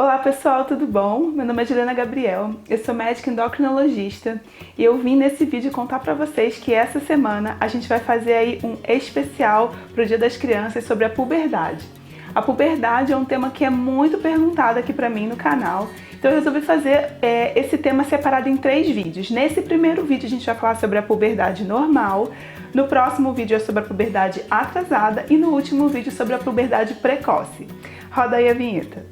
Olá pessoal, tudo bom? Meu nome é Juliana Gabriel, eu sou médica endocrinologista e eu vim nesse vídeo contar pra vocês que essa semana a gente vai fazer aí um especial pro Dia das Crianças sobre a puberdade. A puberdade é um tema que é muito perguntado aqui pra mim no canal, então eu resolvi fazer esse tema separado em 3 vídeos. Nesse primeiro vídeo a gente vai falar sobre a puberdade normal, no próximo vídeo é sobre a puberdade atrasada e no último vídeo sobre a puberdade precoce. Roda aí a vinheta.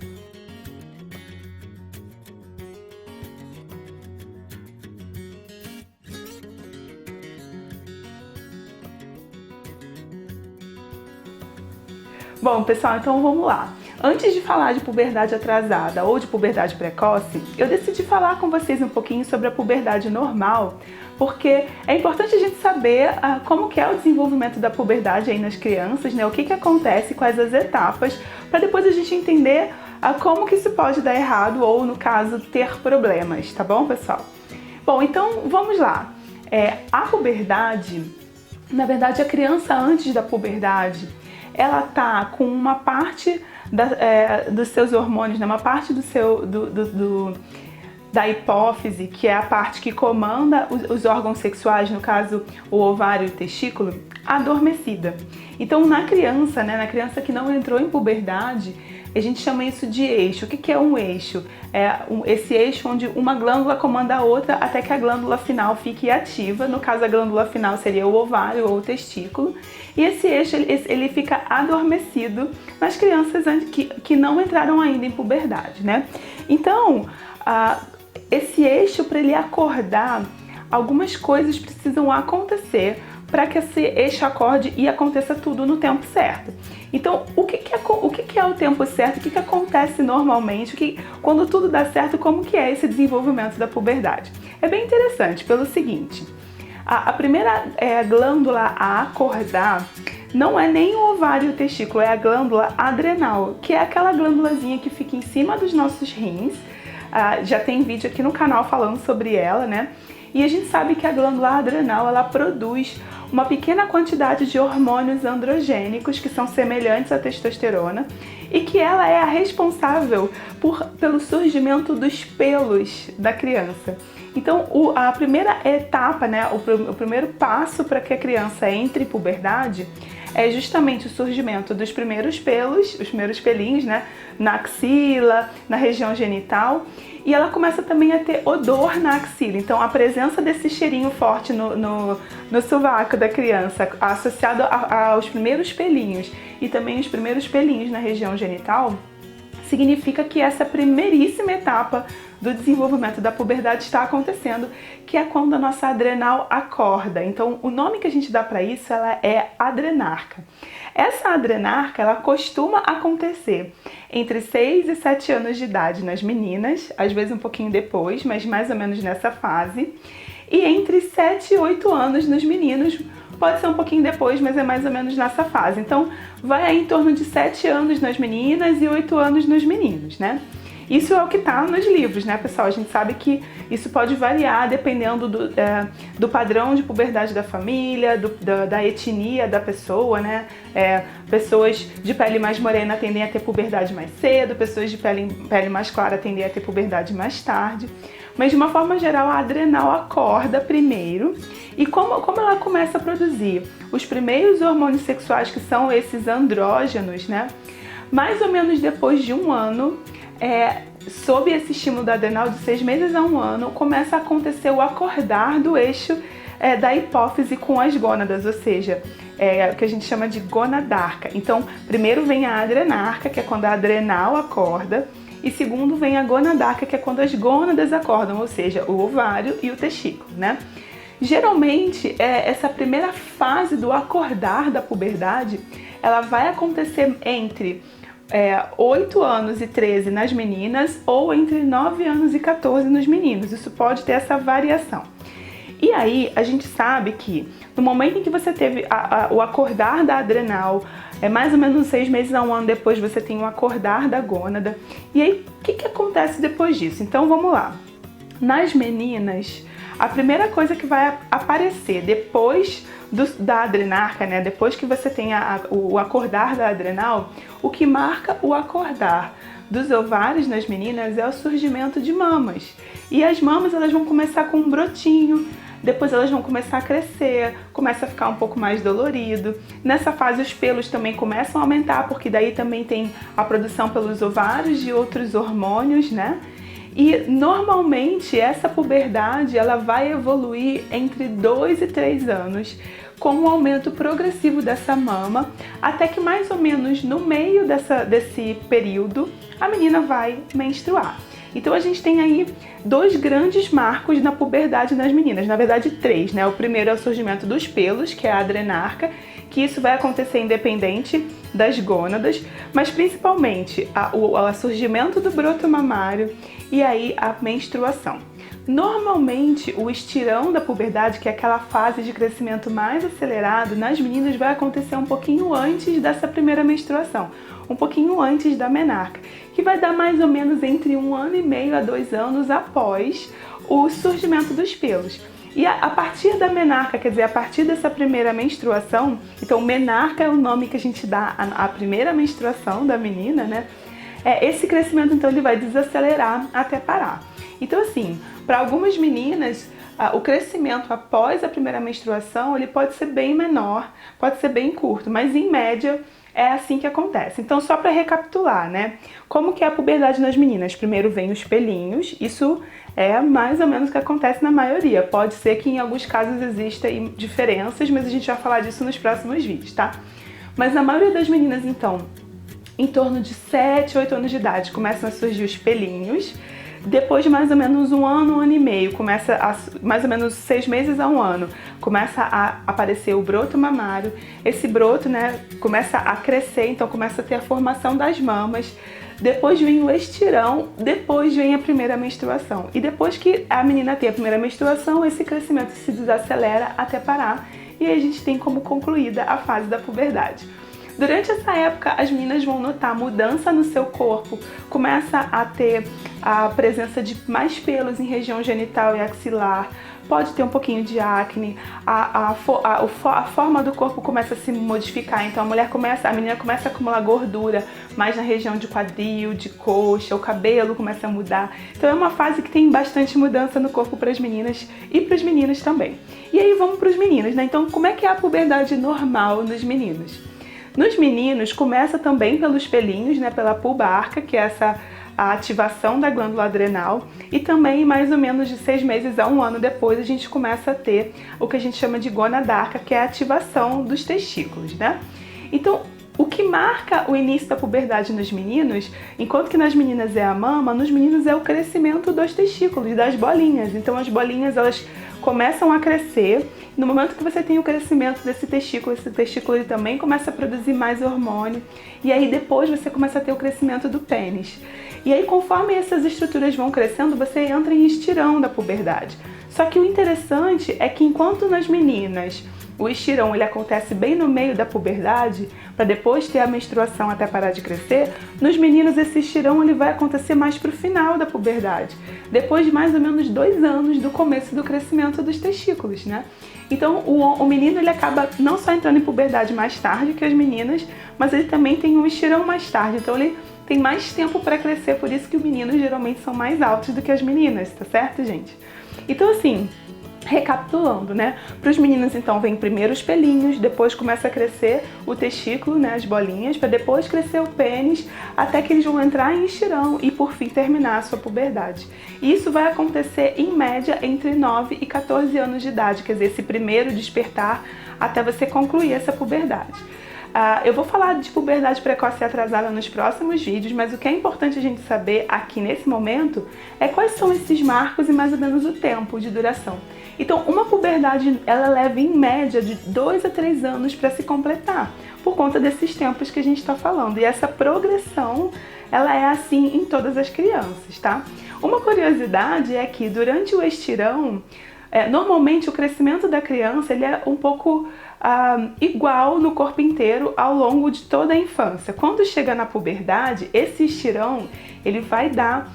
Bom, pessoal, então vamos lá. Antes de falar de puberdade atrasada ou de puberdade precoce, eu decidi falar com vocês um pouquinho sobre a puberdade normal, porque é importante a gente saber como que é o desenvolvimento da puberdade aí nas crianças, né? O que acontece, quais as etapas, para depois a gente entender como que isso pode dar errado ou, no caso, ter problemas, tá bom, pessoal? Bom, então vamos lá. A puberdade, na verdade, a criança antes da puberdade, ela tá com uma parte dos seus hormônios, né? Uma parte da hipófise, que é a parte que comanda os órgãos sexuais, no caso o ovário e o testículo, adormecida. Então na criança, né? Na criança que não entrou em puberdade, a gente chama isso de eixo. O que é um eixo? Esse eixo onde uma glândula comanda a outra até que a glândula final fique ativa. No caso, a glândula final seria o ovário ou o testículo. E esse eixo ele fica adormecido nas crianças que não entraram ainda em puberdade, né? Então, esse eixo, para ele acordar, algumas coisas precisam acontecer para que esse eixo acorde e aconteça tudo no tempo certo. Então, o que é o tempo certo? O que acontece normalmente? Quando tudo dá certo, como que é esse desenvolvimento da puberdade? É bem interessante pelo seguinte: a primeira glândula a acordar não é nem o ovário e o testículo, é a glândula adrenal, que é aquela glândulazinha que fica em cima dos nossos rins. Já tem vídeo aqui no canal falando sobre ela, né? E a gente sabe que a glândula adrenal, ela produz uma pequena quantidade de hormônios androgênicos que são semelhantes à testosterona e que ela é a responsável pelo surgimento dos pelos da criança. Então, a primeira etapa, né, o primeiro passo para que a criança entre em puberdade é justamente o surgimento dos primeiros pelos, os primeiros pelinhos, né, na axila, na região genital, e ela começa também a ter odor na axila. Então, a presença desse cheirinho forte no sovaco da criança, associado aos primeiros pelinhos e também os primeiros pelinhos na região genital, significa que essa primeiríssima etapa do desenvolvimento da puberdade está acontecendo, que é quando a nossa adrenal acorda. Então, o nome que a gente dá para isso, ela é adrenarca. Essa adrenarca, ela costuma acontecer entre 6 e 7 anos de idade nas meninas, às vezes um pouquinho depois, mas mais ou menos nessa fase, e entre 7 e 8 anos nos meninos. Pode ser um pouquinho depois, mas é mais ou menos nessa fase. Então, vai aí em torno de 7 anos nas meninas e 8 anos nos meninos, né? Isso é o que está nos livros, né, pessoal? A gente sabe que isso pode variar dependendo do padrão de puberdade da família, da etnia da pessoa, né? Pessoas de pele mais morena tendem a ter puberdade mais cedo, pessoas de pele mais clara tendem a ter puberdade mais tarde. Mas, de uma forma geral, a adrenal acorda primeiro. E como ela começa a produzir os primeiros hormônios sexuais, que são esses andrógenos, né? Mais ou menos depois de 1 ano, sob esse estímulo da adrenal, de 6 meses a 1 ano, começa a acontecer o acordar do eixo da hipófise com as gônadas, ou seja, o que a gente chama de gonadarca. Então, primeiro vem a adrenarca, que é quando a adrenal acorda, e segundo vem a gonadarca, que é quando as gônadas acordam, ou seja, o ovário e o testículo, né? Geralmente, essa primeira fase do acordar da puberdade, ela vai acontecer entre 8 anos e 13 nas meninas ou entre 9 anos e 14 nos meninos. Isso pode ter essa variação. E aí, a gente sabe que no momento em que você teve o acordar da adrenal, mais ou menos 6 meses a 1 ano depois, você tem o acordar da gônada. E aí, o que acontece depois disso? Então, vamos lá. Nas meninas, a primeira coisa que vai aparecer depois da adrenarca, né? Depois que você tem o acordar da adrenal, o que marca o acordar dos ovários nas meninas é o surgimento de mamas. E as mamas elas vão começar com um brotinho, depois elas vão começar a crescer, começa a ficar um pouco mais dolorido. Nessa fase os pelos também começam a aumentar, porque daí também tem a produção pelos ovários de outros hormônios, né? E normalmente essa puberdade ela vai evoluir entre 2 e 3 anos, com um aumento progressivo dessa mama, até que mais ou menos no meio desse período a menina vai menstruar. Então a gente tem aí 2 grandes marcos na puberdade nas meninas, na verdade 3, né? O primeiro é o surgimento dos pelos, que é a adrenarca, que isso vai acontecer independente das gônadas, mas principalmente o surgimento do broto mamário e aí a menstruação. Normalmente o estirão da puberdade, que é aquela fase de crescimento mais acelerado, nas meninas vai acontecer um pouquinho antes dessa primeira menstruação, um pouquinho antes da menarca, que vai dar mais ou menos entre 1 ano e meio a 2 anos após o surgimento dos pelos. E a partir da menarca, quer dizer, a partir dessa primeira menstruação, então menarca é o nome que a gente dá à primeira menstruação da menina, né? Esse crescimento então ele vai desacelerar até parar. Então assim, para algumas meninas, o crescimento após a primeira menstruação ele pode ser bem menor, pode ser bem curto, mas em média é assim que acontece. Então só para recapitular, né? Como que é a puberdade nas meninas? Primeiro vem os pelinhos, isso é mais ou menos o que acontece na maioria. Pode ser que em alguns casos existam diferenças, mas a gente vai falar disso nos próximos vídeos, tá? Mas na maioria das meninas, então, em torno de 7, 8 anos de idade, começam a surgir os pelinhos. Depois de mais ou menos 1 ano, 1 ano e meio, mais ou menos 6 meses a 1 ano, começa a aparecer o broto mamário. Esse broto, né, começa a crescer, então começa a ter a formação das mamas. Depois vem o estirão, depois vem a primeira menstruação. E depois que a menina tem a primeira menstruação, esse crescimento se desacelera até parar. E aí a gente tem como concluída a fase da puberdade. Durante essa época, as meninas vão notar mudança no seu corpo, começa a ter a presença de mais pelos em região genital e axilar, pode ter um pouquinho de acne, a forma do corpo começa a se modificar, então a menina começa a acumular gordura mais na região de quadril, de coxa, o cabelo começa a mudar. Então é uma fase que tem bastante mudança no corpo para as meninas e para os meninos também. E aí vamos para os meninos, né? Então como é que é a puberdade normal nos meninos? Nos meninos começa também pelos pelinhos, né, pela pubarca, que é a ativação da glândula adrenal, e também mais ou menos de 6 meses a 1 ano depois a gente começa a ter o que a gente chama de gonadarca, que é a ativação dos testículos, né? Então, o que marca o início da puberdade nos meninos, enquanto que nas meninas é a mama, nos meninos é o crescimento dos testículos, das bolinhas. Então as bolinhas elas começam a crescer. No momento que você tem o crescimento desse testículo, esse testículo ele também começa a produzir mais hormônio. E aí depois você começa a ter o crescimento do pênis. E aí conforme essas estruturas vão crescendo, você entra em estirão da puberdade. Só que o interessante é que enquanto nas meninas o estirão ele acontece bem no meio da puberdade, para depois ter a menstruação até parar de crescer, nos meninos esse estirão ele vai acontecer mais para o final da puberdade, depois de mais ou menos 2 anos do começo do crescimento dos testículos, né? Então o menino ele acaba não só entrando em puberdade mais tarde que as meninas, mas ele também tem um estirão mais tarde, então ele tem mais tempo para crescer, por isso que os meninos geralmente são mais altos do que as meninas, tá certo, gente? Então assim, recapitulando, né? Para os meninos, então, vem primeiro os pelinhos, depois começa a crescer o testículo, né? As bolinhas, para depois crescer o pênis, até que eles vão entrar em estirão e, por fim, terminar a sua puberdade. E isso vai acontecer, em média, entre 9 e 14 anos de idade, quer dizer, esse primeiro despertar até você concluir essa puberdade. Eu vou falar de puberdade precoce e atrasada nos próximos vídeos, mas o que é importante a gente saber aqui nesse momento é quais são esses marcos e mais ou menos o tempo de duração. Então, uma puberdade, ela leva em média de 2 a 3 anos para se completar, por conta desses tempos que a gente está falando. E essa progressão, ela é assim em todas as crianças, tá? Uma curiosidade é que durante o estirão, normalmente o crescimento da criança ele é um pouco igual no corpo inteiro ao longo de toda a infância. Quando chega na puberdade, esse estirão ele vai dar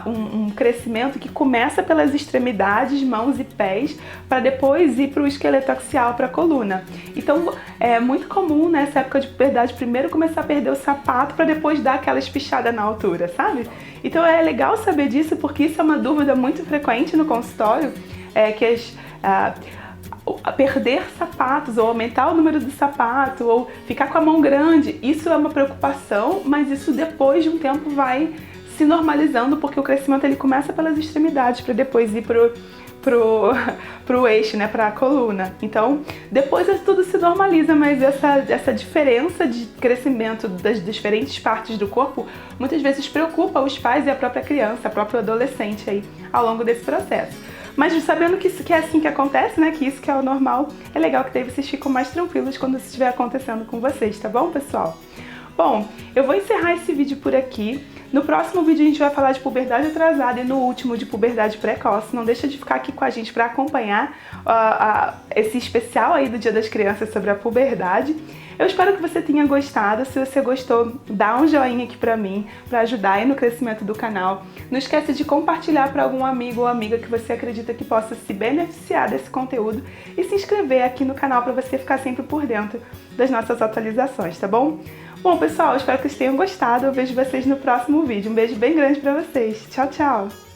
um crescimento que começa pelas extremidades, mãos e pés, para depois ir para o esqueleto axial, para a coluna. Então é muito comum nessa época de puberdade primeiro começar a perder o sapato para depois dar aquela espichada na altura, sabe? Então é legal saber disso porque isso é uma dúvida muito frequente no consultório, que perder sapatos ou aumentar o número do sapato ou ficar com a mão grande, isso é uma preocupação, mas isso depois de um tempo vai se normalizando porque o crescimento ele começa pelas extremidades para depois ir pro eixo, né, para a coluna. Então, depois tudo se normaliza, mas essa diferença de crescimento das diferentes partes do corpo muitas vezes preocupa os pais e a própria criança, a própria adolescente aí ao longo desse processo. Mas sabendo que é assim que acontece, né, que isso que é o normal, é legal que daí vocês ficam mais tranquilos quando isso estiver acontecendo com vocês, tá bom, pessoal? Bom, eu vou encerrar esse vídeo por aqui. No próximo vídeo a gente vai falar de puberdade atrasada e no último de puberdade precoce. Não deixa de ficar aqui com a gente para acompanhar esse especial aí do Dia das Crianças sobre a puberdade. Eu espero que você tenha gostado. Se você gostou, dá um joinha aqui pra mim, pra ajudar aí no crescimento do canal. Não esqueça de compartilhar para algum amigo ou amiga que você acredita que possa se beneficiar desse conteúdo e se inscrever aqui no canal para você ficar sempre por dentro das nossas atualizações, tá bom? Bom, pessoal, espero que vocês tenham gostado. Eu vejo vocês no próximo vídeo. Um beijo bem grande pra vocês. Tchau, tchau!